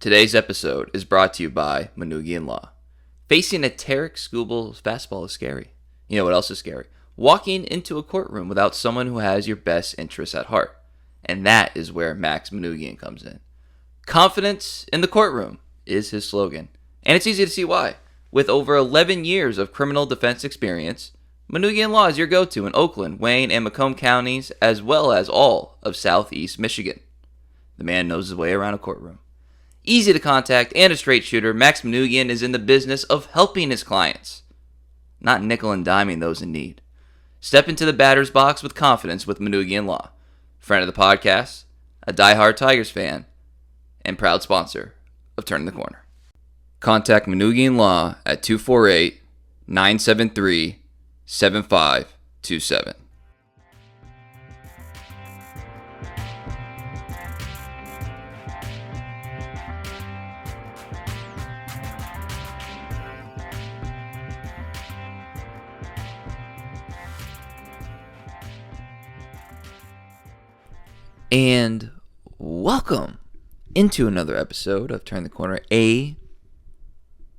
Today's episode is brought to you by Manugian Law. Facing a Tarek Skubal fastball is scary. You know what else is scary? Walking into a courtroom without someone who has your best interests at heart. And that is where Max Manugian comes in. Confidence in the courtroom is his slogan. And it's easy to see why. With over 11 years of criminal defense experience, Manugian Law is your go-to in Oakland, Wayne, and Macomb counties, as well as all of Southeast Michigan. The man knows his way around a courtroom. Easy to contact and a straight shooter, Max Manugian is in the business of helping his clients, not nickel and diming those in need. Step into the batter's box with confidence with Manugian Law. Friend of the podcast, a diehard Tigers fan, and proud sponsor of Turning the Corner. Contact Manugian Law at 248-973-7527. And welcome into another episode of Turn the Corner, a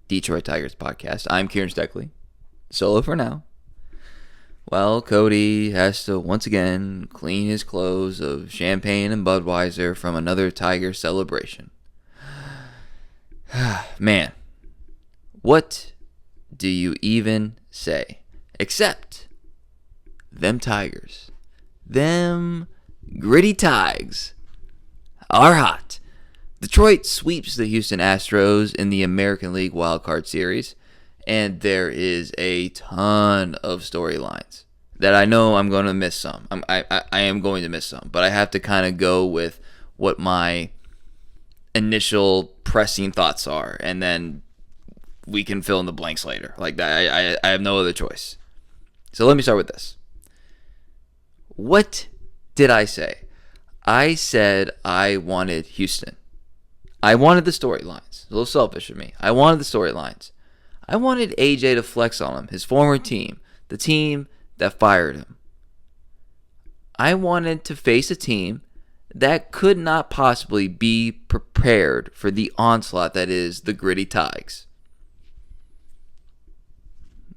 Detroit Tigers podcast. I'm Kieran Steckley, solo for now. Well, Cody has to once again clean his clothes of champagne and Budweiser from another Tiger celebration. Man, what do you even say? Except them Tigers. Them gritty Tigers are hot. Detroit sweeps the Houston Astros in the American League Wildcard Series, and there is a ton of storylines that I know I'm going to miss some. I am going to miss some, but I have to kind of go with what my initial pressing thoughts are, and then we can fill in the blanks later. Like that, I have no other choice. So let me start with this. What did I say? I said I wanted Houston. I wanted the storylines. A little selfish of me. I wanted the storylines. I wanted AJ to flex on him, his former team, the team that fired him. I wanted to face a team that could not possibly be prepared for the onslaught that is the gritty Tigers.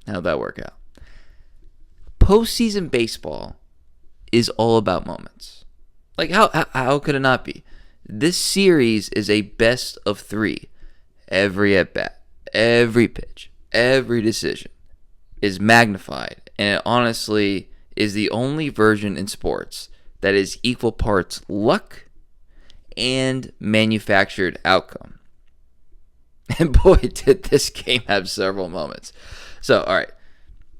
How'd that work out? Postseason baseball is all about moments. Like, how could it not be? This series is a best of three. Every at-bat, every pitch, every decision is magnified, and it honestly is the only version in sports that is equal parts luck and manufactured outcome. And boy, did this game have several moments. So, all right.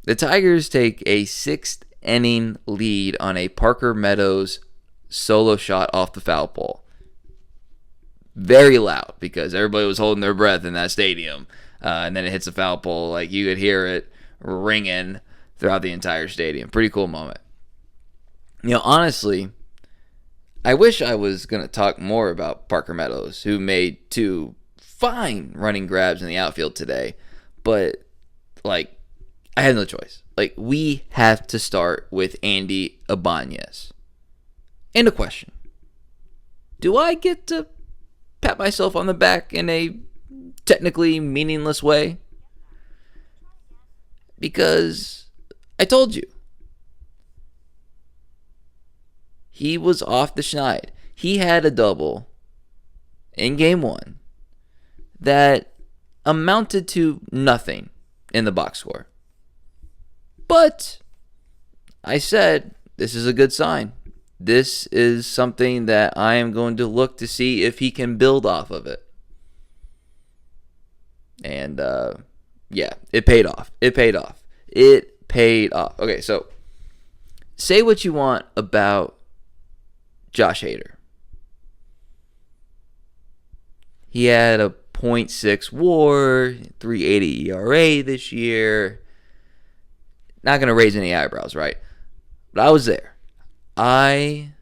The Tigers take a sixth inning lead on a Parker Meadows solo shot off the foul pole. Very loud because everybody was holding their breath in that stadium. And then it hits the foul pole. Like, you could hear it ringing throughout the entire stadium. Pretty cool moment. You know, honestly, I wish I was going to talk more about Parker Meadows, who made two fine running grabs in the outfield today. But, like, I had no choice. Like, we have to start with Andy Ibanez. And a question. Do I get to pat myself on the back in a technically meaningless way? Because I told you. He was off the schneid. He had a double in game one that amounted to nothing in the box score. But I said, this is a good sign. This is something that I am going to look to see if he can build off of it. And, yeah, it paid off. It paid off. Okay, so say what you want about Josh Hader. He had a .6 WAR, 3.80 ERA this year. Not going to raise any eyebrows, right? But I was there. I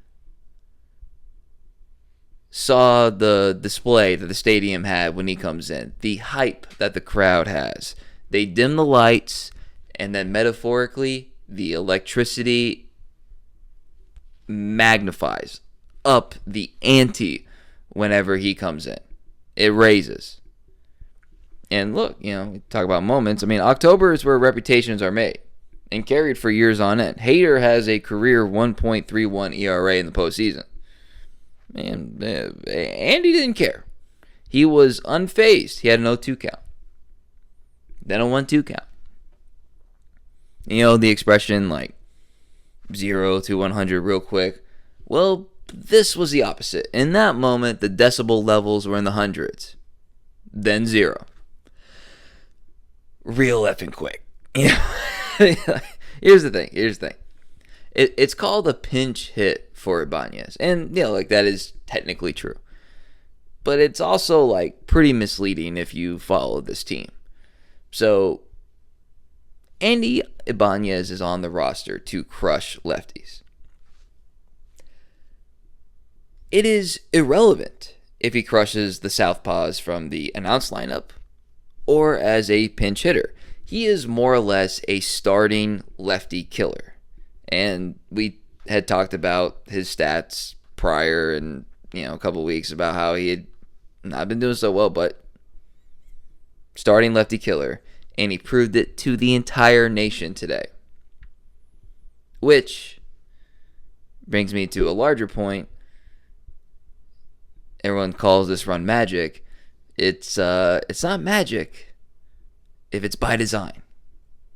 saw the display that the stadium had when he comes in. The hype that the crowd has. They dim the lights, and then metaphorically, the electricity magnifies up the ante whenever he comes in. it raises. And look, we talk about moments. I mean, October is where reputations are made and carried for years on end. Hader has a career 1.31 ERA in the postseason. Man, Andy didn't care. He was unfazed. He had an 0-2 count. Then a 1-2 count. The expression like 0 to 100 real quick. Well, this was the opposite. In that moment, the decibel levels were in the hundreds. Then 0. Real effing quick. Here's the thing. It's called a pinch hit for Ibanez. And, that is technically true. But it's also, pretty misleading if you follow this team. So, Andy Ibanez is on the roster to crush lefties. It is irrelevant if he crushes the southpaws from the announced lineup or as a pinch hitter. He is more or less a starting lefty killer. And we had talked about his stats prior and, a couple weeks about how he had not been doing so well, but starting lefty killer. And he proved it to the entire nation today. Which brings me to a larger point. Everyone calls this run magic. It's not magic if it's by design.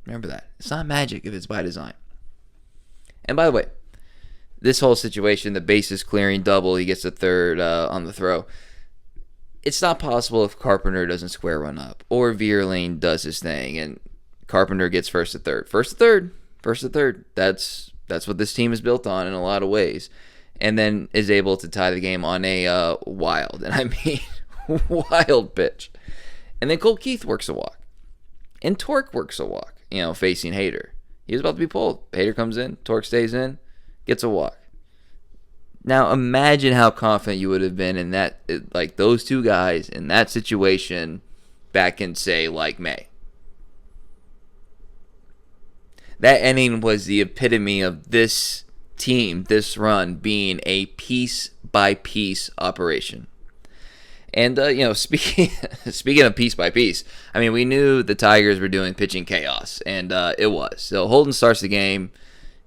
Remember that. It's not magic if it's by design. And by the way, this whole situation, the bases clearing double, he gets a third on the throw. It's not possible if Carpenter doesn't square run up or Vierling does his thing and Carpenter gets first to third. First to third. That's what this team is built on in a lot of ways. And then is able to tie the game on a wild, and I mean wild pitch. And then Cole Keith works a walk. And Torque works a walk, facing Hader. He was about to be pulled. Hader comes in, Torque stays in, gets a walk. Now imagine how confident you would have been in that, those two guys in that situation back in, say, May. That inning was the epitome of this team, this run, being a piece-by-piece operation. And, speaking of piece by piece, I mean, we knew the Tigers were doing pitching chaos, and it was. So Holden starts the game,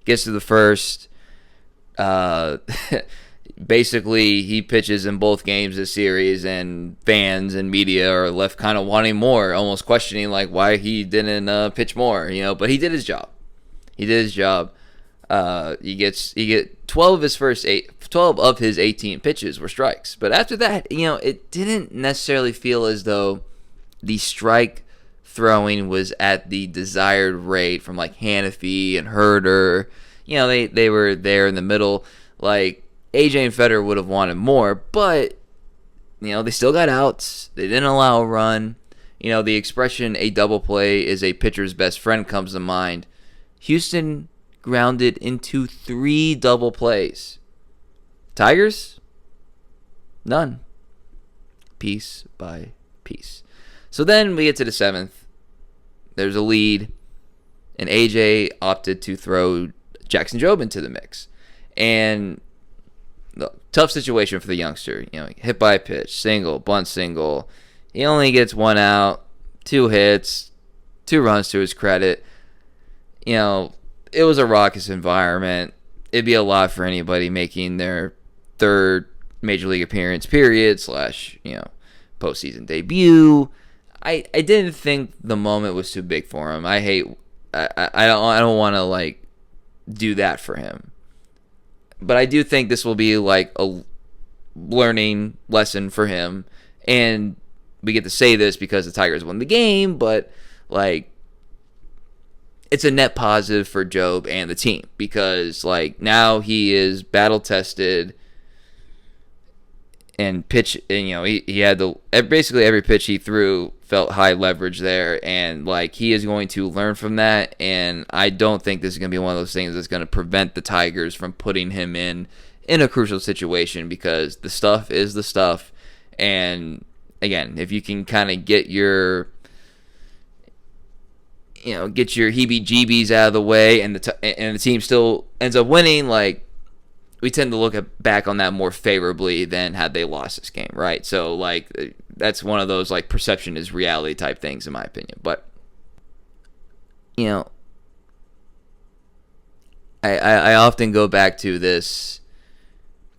gets to the first. Basically, he pitches in both games this series, and fans and media are left kind of wanting more, almost questioning, why he didn't pitch more, But he did his job. He get 12 of his 18 pitches were strikes. But after that, it didn't necessarily feel as though the strike throwing was at the desired rate from Hannafy and Herder. They were there in the middle. AJ and Federer would have wanted more, but they still got outs. They didn't allow a run. The expression "a double play is a pitcher's best friend" comes to mind. Houston grounded into 3 double plays. Tigers? None. Piece by piece. So then we get to the 7th. There's a lead, and AJ opted to throw Jackson Jobe into the mix. And tough situation for the youngster. Hit by a pitch, single, bunt single. He only gets 1 out, 2 hits, 2 runs to his credit. It was a raucous environment. It'd be a lot for anybody making their 3rd major league appearance period / postseason debut. I didn't think the moment was too big for him. I don't want to do that for him. But I do think this will be a learning lesson for him. And we get to say this because the Tigers won the game, but it's a net positive for Jobe and the team because now he is battle tested and pitch. And, he had basically every pitch he threw felt high leverage there, and he is going to learn from that. And I don't think this is going to be one of those things that's going to prevent the Tigers from putting him in a crucial situation because the stuff is the stuff. And again, if you can kind of get your heebie-jeebies out of the way, and the team still ends up winning, we tend to look back on that more favorably than had they lost this game, right? So, that's one of those like perception is reality type things in my opinion. But you know, I often go back to this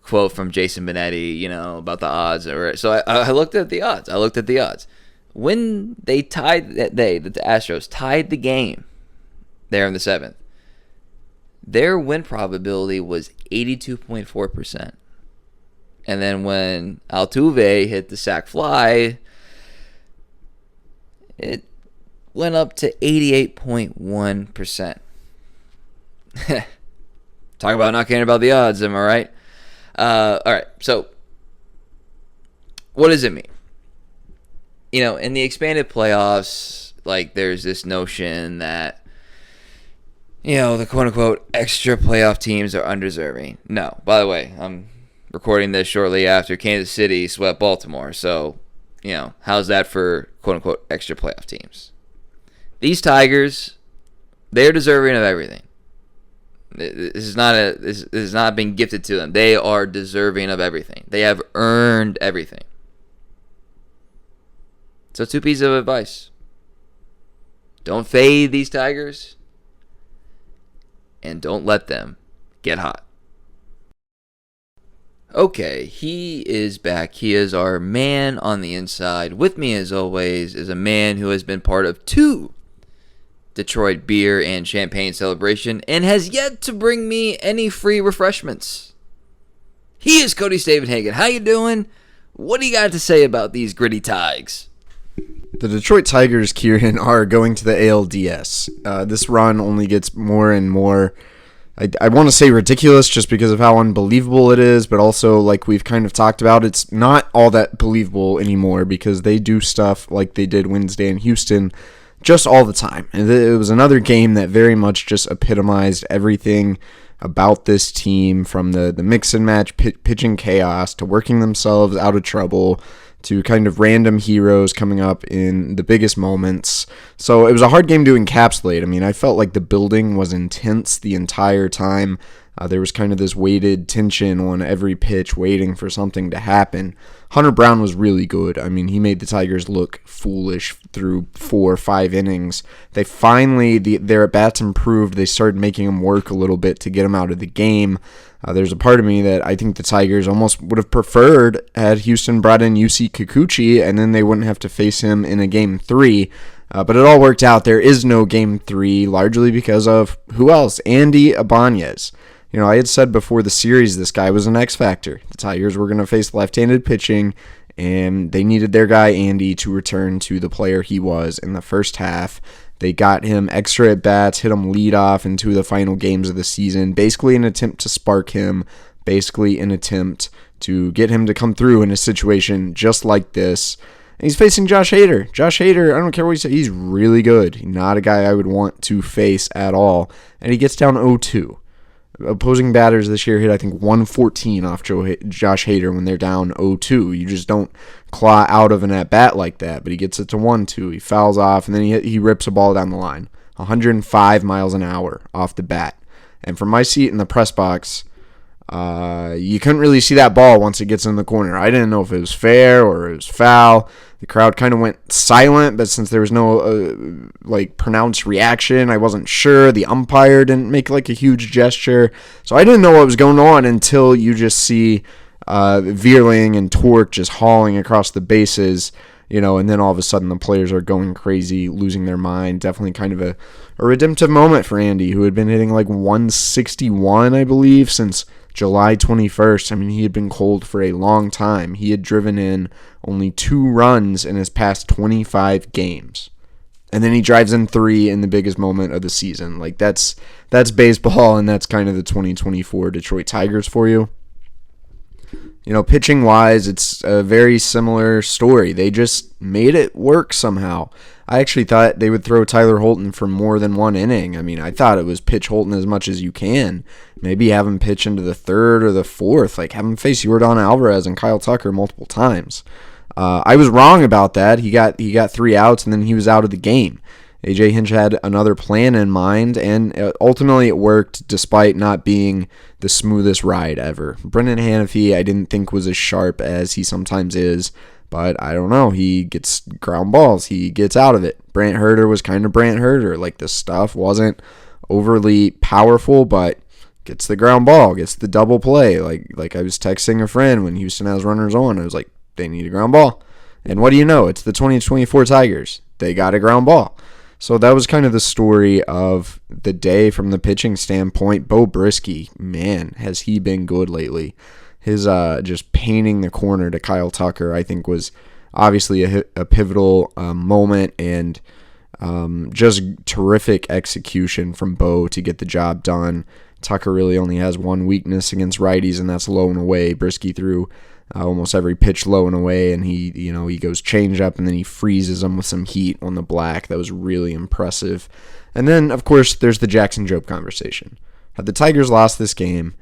quote from Jason Benetti, about the odds. So I looked at the odds. When the Astros tied the game there in the 7th, their win probability was 82.4%. And then when Altuve hit the sac fly, it went up to 88.1%. Talk about not caring about the odds, am I right? All right, so what does it mean? In the expanded playoffs, like there's this notion that, the quote-unquote extra playoff teams are undeserving. No, by the way, I'm recording this shortly after Kansas City swept Baltimore, so, how's that for quote-unquote extra playoff teams? These Tigers, they're deserving of everything. This is not being gifted to them. They are deserving of everything. They have earned everything. So 2 pieces of advice. Don't fade these Tigers. And don't let them get hot. Okay, he is back. He is our man on the inside. With me, as always, is a man who has been part of 2 Detroit beer and champagne celebration and has yet to bring me any free refreshments. He is Cody Stavenhagen. How you doing? What do you got to say about these gritty Tigers? The Detroit Tigers, Kieran, are going to the ALDS. This run only gets more and more, I want to say ridiculous just because of how unbelievable it is, but also, like we've kind of talked about, it's not all that believable anymore because they do stuff like they did Wednesday in Houston just all the time. And it was another game that very much just epitomized everything about this team, from the mix and match pitching chaos to working themselves out of trouble to kind of random heroes coming up in the biggest moments. So it was a hard game to encapsulate. I mean, I felt like the building was intense the entire time. There was kind of this weighted tension on every pitch, waiting for something to happen. Hunter Brown was really good. I mean, he made the Tigers look foolish through 4 or 5 innings. They finally, their at-bats improved. They started making them work a little bit to get them out of the game. There's a part of me that I think the Tigers almost would have preferred had Houston brought in UC Kikuchi, and then they wouldn't have to face him in a Game 3. But it all worked out. There is no Game 3, largely because of, who else? Andy Ibanez. I had said before the series this guy was an X factor. The Tigers were going to face left-handed pitching, and they needed their guy Andy to return to the player he was in the first half. They got him extra at-bats, hit him lead off into the final games of the season, basically an attempt to spark him, basically an attempt to get him to come through in a situation just like this. And he's facing Josh Hader. Josh Hader, I don't care what you say, he's really good. He's not a guy I would want to face at all. And he gets down 0-2. Opposing batters this year hit, I think, 114 off Josh Hader when they're down 0-2. You just don't claw out of an at-bat like that, but he gets it to 1-2. He fouls off, and then he rips a ball down the line. 105 miles an hour off the bat. And from my seat in the press box, you couldn't really see that ball once it gets in the corner. I didn't know if it was fair or it was foul. The crowd kind of went silent, but since there was no pronounced reaction, I wasn't sure. The umpire didn't make a huge gesture, so I didn't know what was going on until you just see Vierling and Torque just hauling across the bases, and then all of a sudden the players are going crazy, losing their mind. Definitely kind of a redemptive moment for Andy, who had been hitting 161, I believe, since July 21st. I mean, he had been cold for a long time. He had driven in only 2 runs in his past 25 games. And then he drives in 3 in the biggest moment of the season. That's baseball, and that's kind of the 2024 Detroit Tigers for you. Pitching-wise, it's a very similar story. They just made it work somehow. I actually thought they would throw Tyler Holton for more than 1 inning. I mean, I thought it was pitch Holton as much as you can. Maybe have him pitch into the 3rd or the 4th. Have him face Yordan Alvarez and Kyle Tucker multiple times. I was wrong about that. He got 3 outs, and then he was out of the game. A.J. Hinch had another plan in mind, and ultimately it worked despite not being the smoothest ride ever. Brendan Hanafy I didn't think was as sharp as he sometimes is, But I don't know. He gets ground balls. He gets out of it. Brant Herter was kind of Brant Herter. Like, the stuff wasn't overly powerful, but gets the ground ball, gets the double play. Like I was texting a friend when Houston has runners on. I was like, they need a ground ball. And what do you know? It's the 2024 Tigers. They got a ground ball. So that was kind of the story of the day from the pitching standpoint. Bo Brisky, man, has he been good lately. His just painting the corner to Kyle Tucker, I think, was obviously a pivotal moment, and just terrific execution from Bo to get the job done. Tucker really only has one weakness against righties, and that's low and away. Brisky threw almost every pitch low and away, and he goes change up, and then he freezes them with some heat on the black. That was really impressive. And then, of course, there's the Jackson Jobe conversation. Had the Tigers lost this game,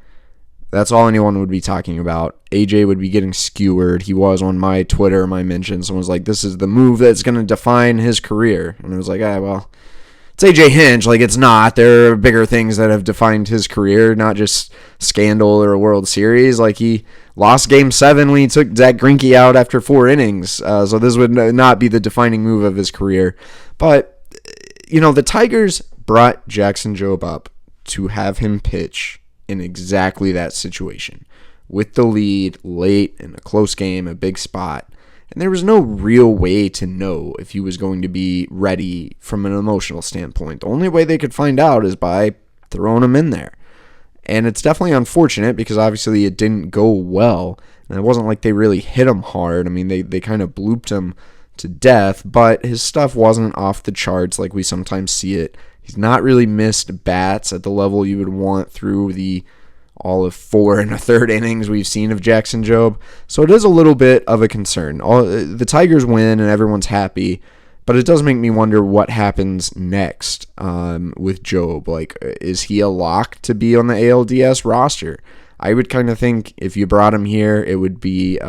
that's all anyone would be talking about. AJ would be getting skewered. He was on my Twitter, my mentions. Someone was like, this is the move that's going to define his career. And I was like, well, it's AJ Hinch. Like, it's not. There are bigger things that have defined his career, not just scandal or a World Series. Like, he lost Game 7 when he took Zach Greinke out after 4 innings. So this would not be the defining move of his career. But, the Tigers brought Jackson Jobe up to have him pitch in exactly that situation, with the lead late in a close game, a big spot. And there was no real way to know if he was going to be ready from an emotional standpoint. The only way they could find out is by throwing him in there. And it's definitely unfortunate because obviously it didn't go well. And it wasn't like they really hit him hard. I mean, they kind of blooped him to death, but his stuff wasn't off the charts like we sometimes see it. He's not really missed bats at the level you would want through all of 4 1/3 innings we've seen of Jackson Jobe. So it is a little bit of a concern. The Tigers win and everyone's happy, but it does make me wonder what happens next with Jobe. Like, is he a lock to be on the ALDS roster? I would kind of think if you brought him here, it would be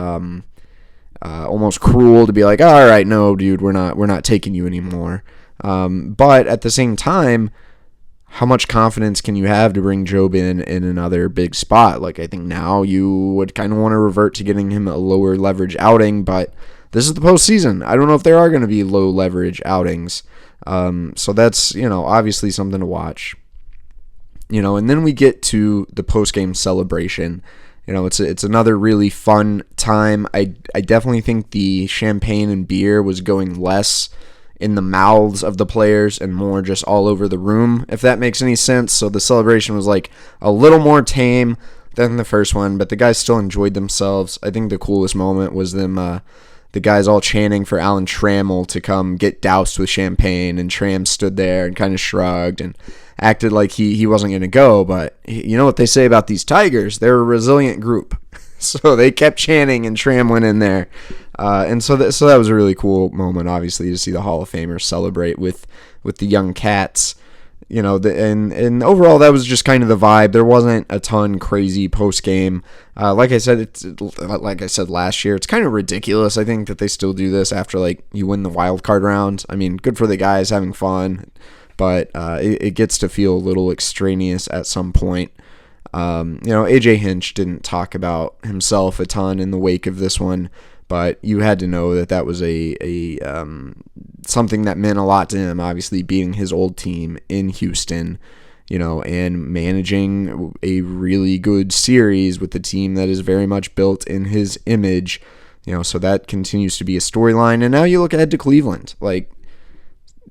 almost cruel to be like, all right, no, dude, we're not taking you anymore. But at the same time, how much confidence can you have to bring Jobe in another big spot? Like, I think now you would kind of want to revert to getting him a lower leverage outing, but this is the postseason. I don't know if there are going to be low leverage outings. So that's, obviously something to watch. And then we get to the post-game celebration. It's another really fun time. I definitely think the champagne and beer was going less in the mouths of the players and more just all over the room, if that makes any sense. So the celebration was like a little more tame than the first one, but the guys still enjoyed themselves. I think the coolest moment was them, the guys all chanting for Alan Trammell to come get doused with champagne, and Tram stood there and kind of shrugged and acted like he wasn't going to go. But you know what they say about these Tigers? They're a resilient group. So they kept chanting, and Tram went in there. And so that was a really cool moment, obviously, to see the Hall of Famers celebrate with the young cats. And overall, that was just kind of the vibe. There wasn't a ton crazy post game. Like I said last year, it's kind of ridiculous. I think that they still do this after you win the wild card round. I mean, good for the guys having fun, but it gets to feel a little extraneous at some point. AJ Hinch didn't talk about himself a ton in the wake of this one, but you had to know that was a something that meant a lot to him, obviously beating his old team in Houston, and managing a really good series with a team that is very much built in his image, so that continues to be a storyline. And now you look ahead to Cleveland.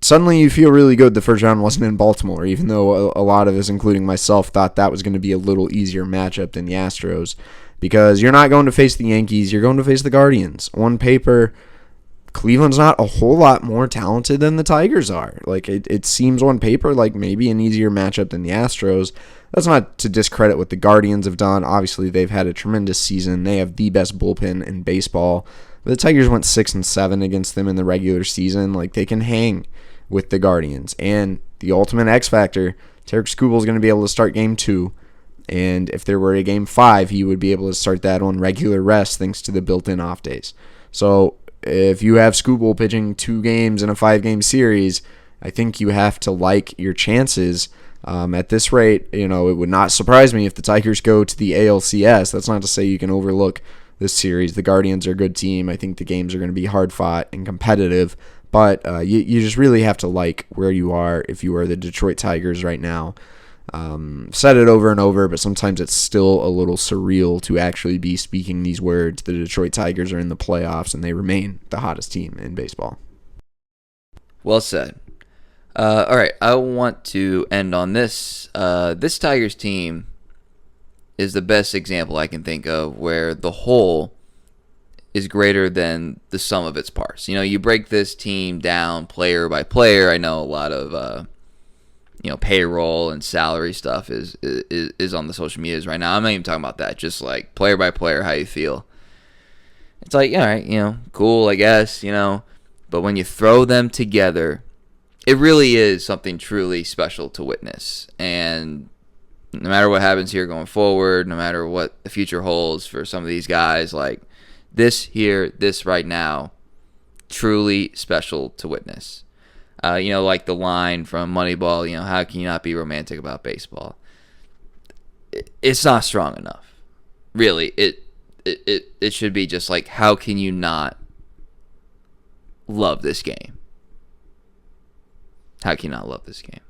Suddenly you feel really good the first round wasn't in Baltimore, even though a lot of us, including myself, thought that was going to be a little easier matchup than the Astros, because you're not going to face the Yankees, you're going to face the Guardians. On paper, Cleveland's not a whole lot more talented than the Tigers are. It seems on paper like maybe an easier matchup than the Astros. That's not to discredit what the Guardians have done. Obviously, they've had a tremendous season. They have the best bullpen in baseball. But the Tigers went 6-7 against them in the regular season. They can hang with the Guardians. And the ultimate X factor, Tarek Skubal is going to be able to start Game 2. And if there were a Game 5, he would be able to start that on regular rest thanks to the built-in off days. So if you have Skubal pitching 2 games in a 5-game series, I think you have to like your chances. At this rate, it would not surprise me if the Tigers go to the ALCS. That's not to say you can overlook this series. The Guardians are a good team. I think the games are going to be hard fought and competitive, but you just really have to like where you are if you are the Detroit Tigers right now. Said it over and over, but sometimes it's still a little surreal to actually be speaking these words. The Detroit Tigers are in the playoffs, and they remain the hottest team in baseball. Well said. All right, I want to end on this. This Tigers team is the best example I can think of where the whole is greater than the sum of its parts. You break this team down player by player. I know a lot of payroll and salary stuff is on the social medias right now. I'm not even talking about that. Just like player by player, how you feel. It's like, all right, cool, I guess, But when you throw them together, it really is something truly special to witness. And no matter what happens here going forward, no matter what the future holds for some of these guys, like this right now, truly special to witness. Like the line from Moneyball, how can you not be romantic about baseball? It's not strong enough. Really, it should be just like, how can you not love this game? How can you not love this game?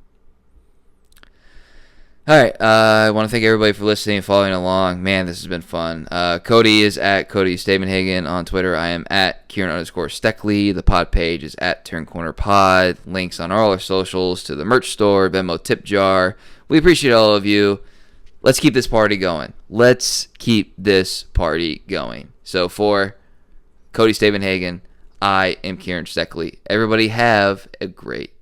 All right, I want to thank everybody for listening and following along. Man, this has been fun. Cody is at Cody Stavenhagen on Twitter. I am at Kieran_Steckley. The pod page is at Turn Corner Pod. Links on all our socials to the merch store, Venmo tip jar. We appreciate all of you. Let's keep this party going. So for Cody Stavenhagen, I am Kieran Steckley. Everybody have a great